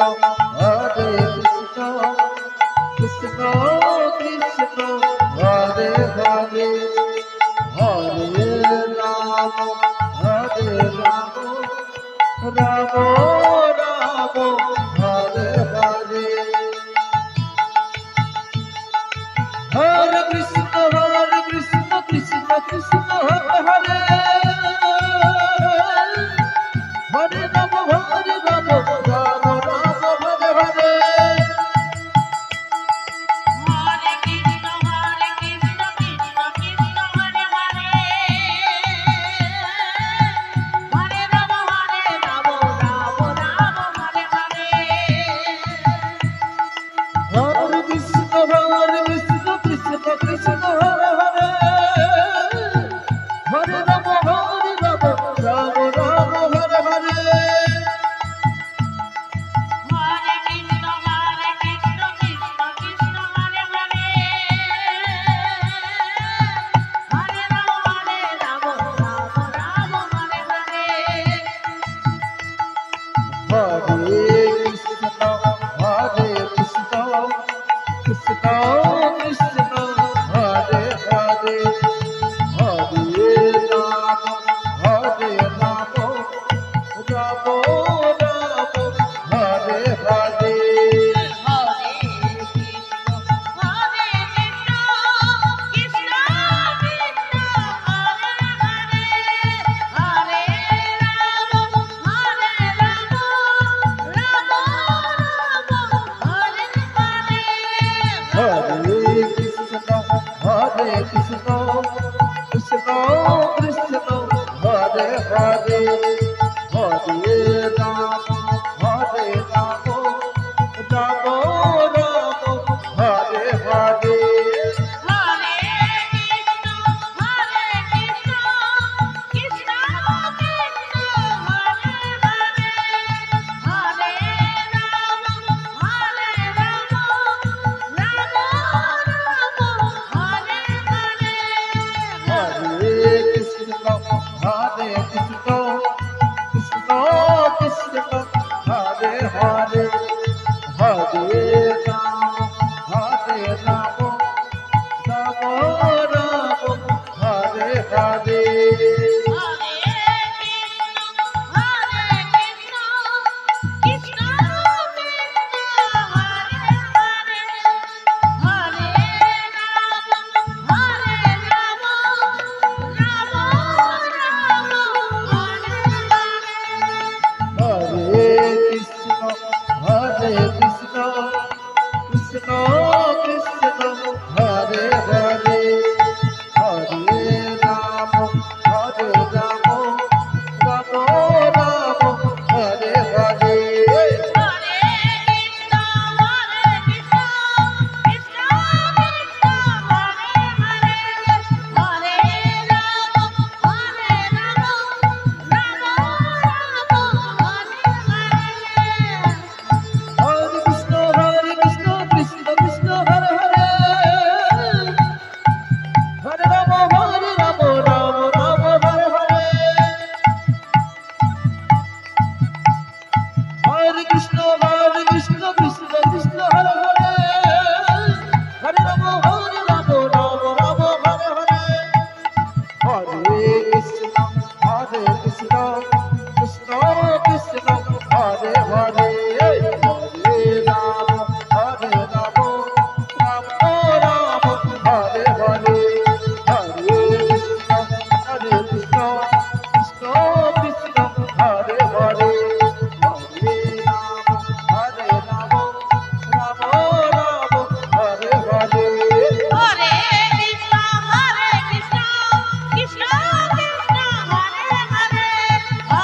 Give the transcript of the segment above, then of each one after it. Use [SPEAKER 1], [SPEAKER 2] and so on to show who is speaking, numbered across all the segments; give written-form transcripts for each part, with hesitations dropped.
[SPEAKER 1] Hare Krishna, Krishna Krishna, Hare Hare, Hare Rama, Hare Rama, Rama Rama, Hare Hare. Hare Krishna, Krishna Krishna, Hare Hare, Hare Rama, Hare Rama, Rama Rama, Hare Hare.
[SPEAKER 2] Hare Krishna, Krishna Krishna, Hare Hare, Hare Rama, Rama Rama, Hare Hare.
[SPEAKER 1] Hare Krishna, Krishna Krishna, Hare Hare, Hare Rama, Rama Rama, Hare Hare.
[SPEAKER 2] Hare Krishna, Krishna Krishna, Hare Hare, Hare Rama, Rama Rama, Hare Hare.
[SPEAKER 1] Hare Krishna, Krishna Krishna, Hare Hare, Hare Rama, Rama Rama, Hare Hare.
[SPEAKER 2] Hare Krishna, Krishna Krishna, Hare Hare, Hare Rama, Rama Rama, Hare Hare.
[SPEAKER 1] Hare Krishna, Krishna Krishna, Hare Hare, Hare Rama, Rama Rama, Hare Hare.
[SPEAKER 2] Hare Krishna, Krishna Krishna, Hare Hare, Hare Rama,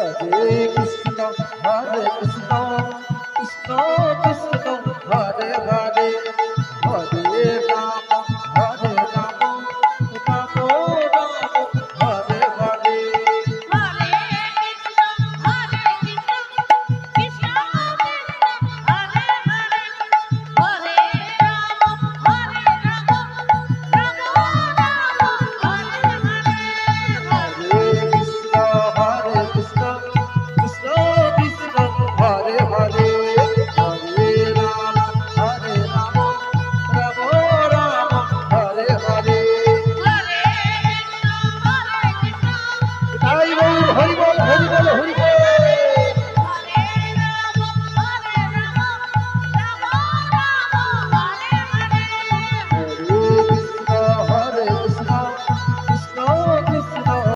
[SPEAKER 1] হরে কৃষ্ণ কৃষ্ণ কৃষ্ণ হরে হরে হরে রাম হরে রাম রাম রাম হরে হরে
[SPEAKER 2] হরে কৃষ্ণ কৃষ্ণ কৃষ্ণ হরে হরে হরে রাম রাম রাম হরে হরে
[SPEAKER 1] হরে কৃষ্ণ কৃষ্ণ কৃষ্ণ কৃষ্ণ হরে হরে হরে রাম রাম রাম হরে হরে
[SPEAKER 2] হরে কৃষ্ণ
[SPEAKER 1] তাই বল হরি বল